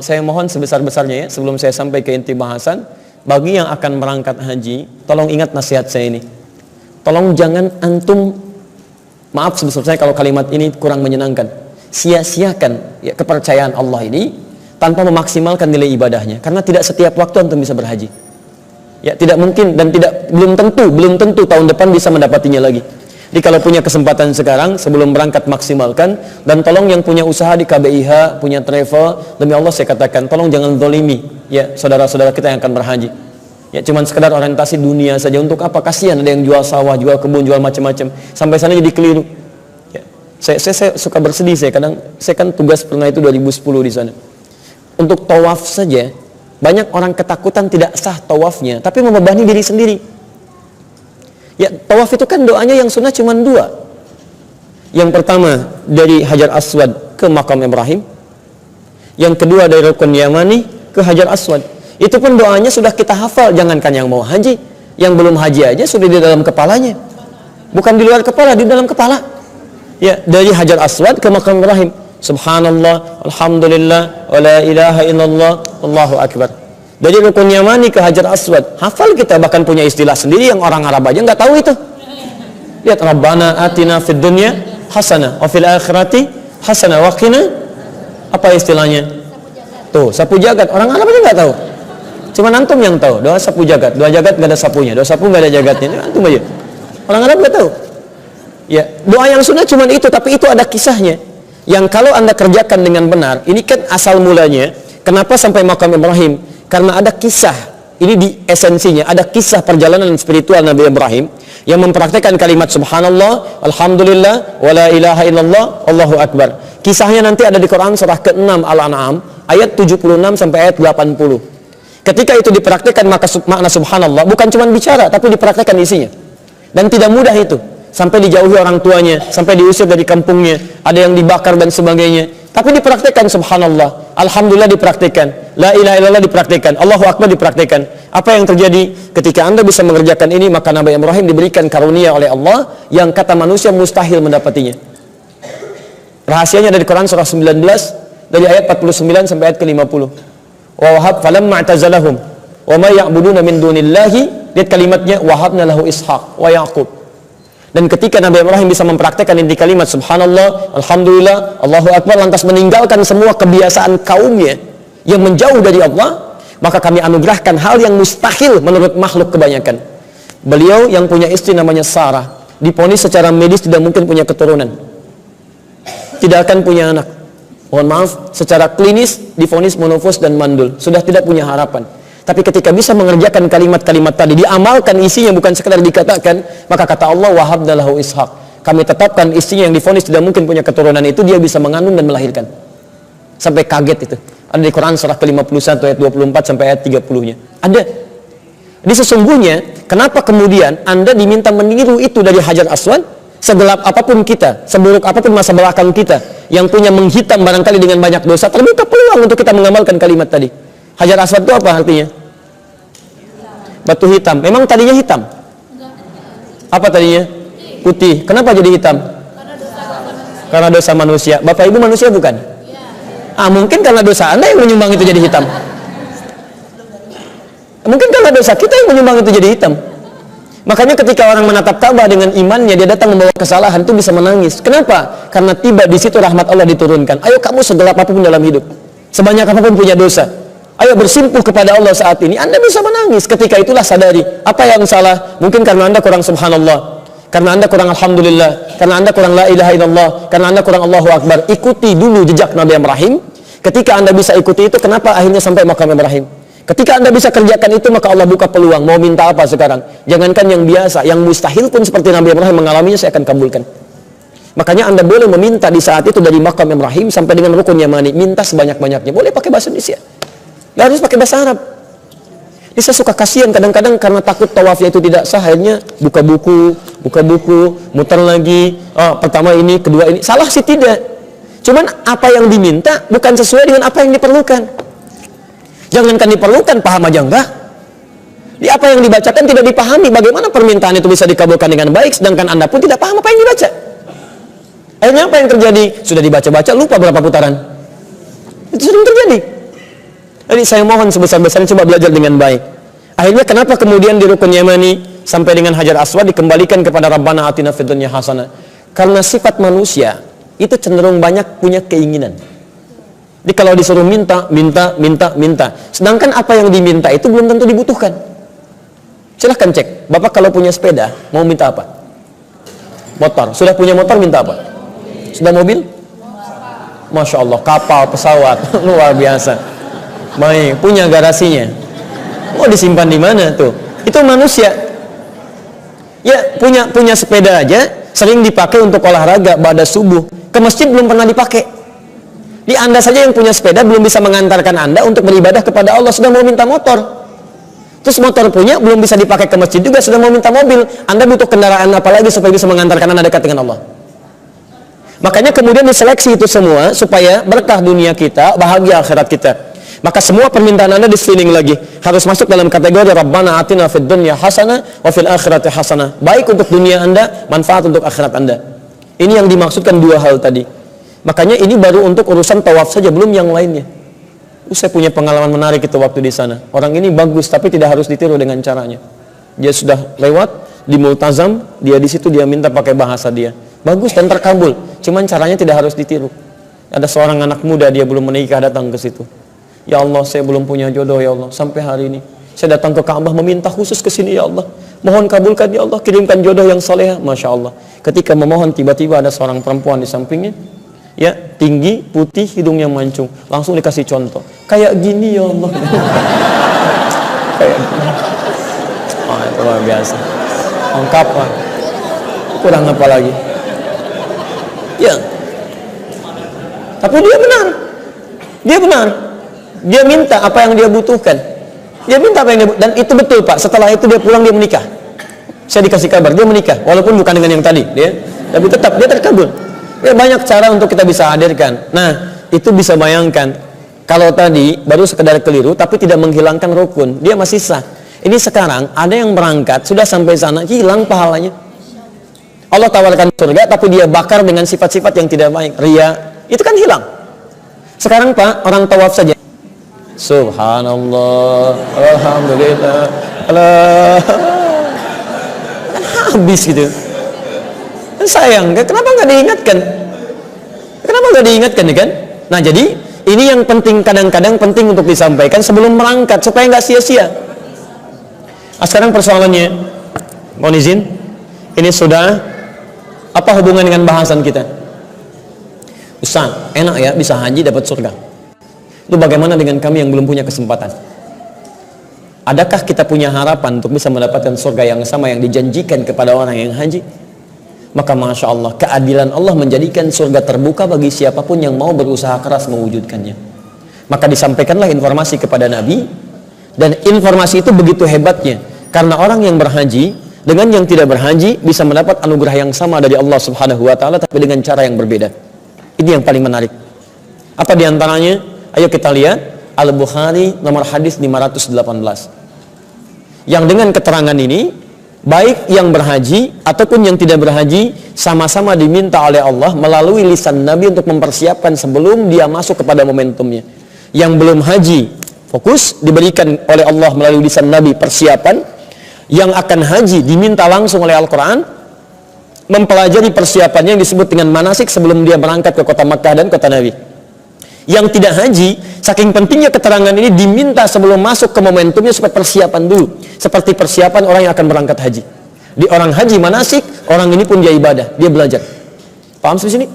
Saya mohon sebesar-besarnya ya, sebelum saya sampai ke inti bahasan, bagi yang akan berangkat haji, tolong ingat nasihat saya ini. Tolong jangan antum, maaf sebesar-besarnya kalau kalimat ini kurang menyenangkan, sia-siakan ya, kepercayaan Allah ini tanpa memaksimalkan nilai ibadahnya, karena tidak setiap waktu antum bisa berhaji. Ya, tidak mungkin dan belum tentu tahun depan bisa mendapatinya lagi. Jadi kalau punya kesempatan sekarang, sebelum berangkat maksimalkan. Dan tolong yang punya usaha di KBIH, punya travel, demi Allah saya katakan, tolong jangan zalimi ya saudara-saudara kita yang akan berhaji. Ya cuman sekedar orientasi dunia saja, untuk apa? Kasihan ada yang jual sawah, jual kebun, jual macam-macam, sampai sana jadi keliru. Ya, saya suka bersedih, saya kan tugas pernah itu 2010 di sana. Untuk tawaf saja, banyak orang ketakutan tidak sah tawafnya, tapi membebani diri sendiri. Ya, tawaf itu kan doanya yang sunnah cuma 2. Yang pertama dari Hajar Aswad ke Makam Ibrahim. Yang kedua dari Rukun Yamani ke Hajar Aswad. Itu pun doanya sudah kita hafal, jangankan yang mau haji, yang belum haji aja sudah di dalam kepalanya. Bukan di luar kepala, di dalam kepala. Ya, dari Hajar Aswad ke Makam Ibrahim. Subhanallah, alhamdulillah, wa la ilaha illallah, Allahu akbar. Dari Rukun Yamani ke Hajar Aswad, hafal kita, bahkan punya istilah sendiri yang orang Arab aja nggak tahu itu. Lihat, Rabbana atina fid dunya hasanah wa fil akhirati hasanah wa qina, apa istilahnya? Tuh, sapu jagat, orang Arab aja nggak tahu. Cuma antum yang tahu, doa sapu jagat. Doa jagat nggak ada sapunya, doa sapu nggak ada jagatnya. Ini antum aja. Orang Arab nggak tahu. Ya, doa yang sunnah cuma itu, tapi itu ada kisahnya. Yang kalau Anda kerjakan dengan benar, ini kan asal mulanya. Kenapa sampai Makam Ibrahim? Karena ada kisah, ini di esensinya, ada kisah perjalanan spiritual Nabi Ibrahim yang mempraktekkan kalimat subhanallah, alhamdulillah, wa la ilaha illallah, Allahu akbar. Kisahnya nanti ada di Quran surah ke-6 Al-An'am ayat 76 sampai ayat 80. Ketika itu dipraktekkan, maka makna subhanallah bukan cuma bicara, tapi dipraktekkan isinya. Dan tidak mudah itu, sampai dijauhi orang tuanya, sampai diusir dari kampungnya, ada yang dibakar dan sebagainya. Tapi dipraktekkan subhanallah, alhamdulillah dipraktekkan, la ilaha illallah dipraktekkan, Allahu akbar dipraktekkan. Apa yang terjadi? Ketika Anda bisa mengerjakan ini, maka Nabi Ibrahim diberikan karunia oleh Allah yang kata manusia mustahil mendapatinya. Rahasianya dari Quran surah 19 dari ayat 49 sampai ayat ke-50. Wa wahab falamma i'tazalahum wa ma ya'buduna min dunillahi, lihat kalimatnya, wahabna lahu ishaq wa yaqub. Dan ketika Nabi Ibrahim bisa mempraktekkan inti kalimat subhanallah, alhamdulillah, Allahu akbar, lantas meninggalkan semua kebiasaan kaumnya yang menjauh dari Allah, maka kami anugerahkan hal yang mustahil menurut makhluk kebanyakan. Beliau yang punya istri namanya Sarah, diponis secara medis tidak mungkin punya keturunan, tidak akan punya anak. Mohon maaf, secara klinis diponis monofos dan mandul, sudah tidak punya harapan. Tapi ketika bisa mengerjakan kalimat-kalimat tadi, diamalkan isinya, bukan sekedar dikatakan, maka kata Allah, wahabna lahu ishaq, kami tetapkan istrinya yang divonis tidak mungkin punya keturunan itu, dia bisa mengandung dan melahirkan. Sampai kaget itu. Ada di Quran surah ke-51 ayat 24 sampai ayat 30-nya. Ada. Jadi sesungguhnya, kenapa kemudian Anda diminta meniru itu dari Hajar Aswad? Segelap apapun kita, seburuk apapun masa belakang kita, yang punya menghitam barangkali dengan banyak dosa, terbuka peluang untuk kita mengamalkan kalimat tadi. Hajar Aswad itu apa artinya? Batu hitam. Memang tadinya hitam? Apa tadinya? Putih. Kenapa jadi hitam? Karena dosa manusia. Bapak Ibu manusia bukan? Mungkin karena dosa Anda yang menyumbang itu jadi hitam. Mungkin karena dosa kita yang menyumbang itu jadi hitam. Makanya ketika orang menatap Ka'bah dengan imannya, dia datang membawa kesalahan, itu bisa menangis. Kenapa? Karena tiba di situ rahmat Allah diturunkan. Ayo kamu segelap apapun dalam hidup, sebanyak apapun punya dosa, ayo bersimpuh kepada Allah saat ini. Anda bisa menangis. Ketika itulah sadari apa yang salah. Mungkin karena Anda kurang subhanallah, karena Anda kurang alhamdulillah, karena Anda kurang la ilaha illallah, karena Anda kurang Allahu akbar. Ikuti dulu jejak Nabi Ibrahim. Ketika Anda bisa ikuti itu, kenapa akhirnya sampai Makam Ibrahim? Ketika Anda bisa kerjakan itu, maka Allah buka peluang. Mau minta apa sekarang? Jangankan yang biasa, yang mustahil pun seperti Nabi Ibrahim mengalaminya, saya akan kabulkan. Makanya Anda boleh meminta di saat itu dari Makam Ibrahim sampai dengan Rukun Yamani, minta sebanyak-banyaknya. Boleh pakai bahasa Indonesia, nggak harus pakai bahasa Arab. Ini saya suka kasihan kadang-kadang karena takut tawafnya itu tidak sah, akhirnya buka buku, muter lagi. Pertama ini, kedua ini. Salah sih tidak. Cuman apa yang diminta bukan sesuai dengan apa yang diperlukan. Jangankan diperlukan, paham aja enggak. Di apa yang dibacakan tidak dipahami. Bagaimana permintaan itu bisa dikabulkan dengan baik, sedangkan Anda pun tidak paham apa yang dibaca. Akhirnya apa yang terjadi? Sudah dibaca-baca, lupa berapa putaran. Itu sering terjadi. Jadi saya mohon sebesar-besarnya coba belajar dengan baik. Akhirnya kenapa kemudian di Rukun Yamani sampai dengan Hajar Aswad dikembalikan kepada Rabbana atina fid dunya hasanah? Karena sifat manusia itu cenderung banyak punya keinginan. Jadi kalau disuruh minta. Sedangkan apa yang diminta itu belum tentu dibutuhkan. Silahkan cek. Bapak kalau punya sepeda, mau minta apa? Motor. Sudah punya motor, minta apa? Sudah mobil? Masya Allah, kapal, pesawat. Luar biasa. Baik, punya garasinya. Mau disimpan di mana tuh? Itu manusia. Ya, punya sepeda aja, sering dipakai untuk olahraga, pada subuh. Ke masjid belum pernah dipakai. Di Anda saja yang punya sepeda belum bisa mengantarkan Anda untuk beribadah kepada Allah, sudah mau minta motor. Terus motor punya belum bisa dipakai ke masjid juga, sudah mau minta mobil. Anda butuh kendaraan apa lagi supaya bisa mengantarkan Anda dekat dengan Allah? Makanya kemudian diseleksi itu semua supaya berkah dunia kita, bahagia akhirat kita. Maka semua permintaan Anda diseling lagi harus masuk dalam kategori Rabbana atina fid dunya hasanah wa fil akhirati hasanah. Baik untuk dunia Anda, manfaat untuk akhirat Anda. Ini yang dimaksudkan dua hal tadi. Makanya ini baru untuk urusan tawaf saja, belum yang lainnya. Saya punya pengalaman menarik itu waktu di sana. Orang ini bagus, tapi tidak harus ditiru dengan caranya. Dia sudah lewat di Multazam, dia di situ dia minta pakai bahasa dia. Bagus dan terkabul. Cuman caranya tidak harus ditiru. Ada seorang anak muda, dia belum menikah, datang ke situ. Ya Allah, saya belum punya jodoh ya Allah. Sampai hari ini saya datang ke Ka'bah meminta khusus ke sini ya Allah. Mohon kabulkan ya Allah, kirimkan jodoh yang saleh. Masya Allah. Ketika memohon, tiba-tiba ada seorang perempuan di sampingnya. Ya, tinggi, putih, hidungnya mancung. Langsung dikasih contoh. Kayak gini ya Allah. Kayak gini. Oh, itu luar biasa. Lengkap lah. Kurang apa lagi? Ya. Tapi dia benar. Dia benar. Dia minta apa yang dia butuhkan. Dia minta apa yang dia butuhkan. Dan itu betul Pak. Setelah itu dia pulang, dia menikah. Saya dikasih kabar, dia menikah. Walaupun bukan dengan yang tadi. Tapi tetap dia terkabul. Ya, banyak cara untuk kita bisa hadirkan. Nah, itu bisa bayangkan kalau tadi baru sekedar keliru tapi tidak menghilangkan rukun, dia masih sah. Ini sekarang ada yang berangkat sudah sampai sana hilang pahalanya. Allah tawarkan surga tapi dia bakar dengan sifat-sifat yang tidak baik, ria. Itu kan hilang. Sekarang Pak, orang tawaf saja. Subhanallah, alhamdulillah, Allah. Kan habis gitu. Sayang, kenapa nggak diingatkan? Kenapa nggak diingatkan ya kan? Nah jadi ini yang penting, kadang-kadang penting untuk disampaikan sebelum berangkat supaya nggak sia-sia. Sekarang persoalannya, mohon izin, ini sudah apa hubungan dengan bahasan kita? Ustaz, enak ya bisa haji dapat surga. Itu bagaimana dengan kami yang belum punya kesempatan? Adakah kita punya harapan untuk bisa mendapatkan surga yang sama yang dijanjikan kepada orang yang haji? Maka Masya Allah, keadilan Allah menjadikan surga terbuka bagi siapapun yang mau berusaha keras mewujudkannya. Maka disampaikanlah informasi kepada Nabi, dan informasi itu begitu hebatnya karena orang yang berhaji dengan yang tidak berhaji bisa mendapat anugerah yang sama dari Allah Subhanahu wa Ta'ala, tapi dengan cara yang berbeda. Ini yang paling menarik. Apa diantaranya? Ayo kita lihat Al-Bukhari nomor hadis 518, yang dengan keterangan ini baik yang berhaji ataupun yang tidak berhaji sama-sama diminta oleh Allah melalui lisan Nabi untuk mempersiapkan sebelum dia masuk kepada momentumnya. Yang belum haji fokus diberikan oleh Allah melalui lisan Nabi persiapan. Yang akan haji diminta langsung oleh Al-Quran mempelajari persiapannya yang disebut dengan manasik sebelum dia berangkat ke kota Makkah dan kota Nabi. Yang tidak haji, saking pentingnya keterangan ini diminta sebelum masuk ke momentumnya supaya persiapan dulu. Seperti persiapan orang yang akan berangkat haji. Di orang haji manasik, orang ini pun dia ibadah, dia belajar. Paham sampai sini?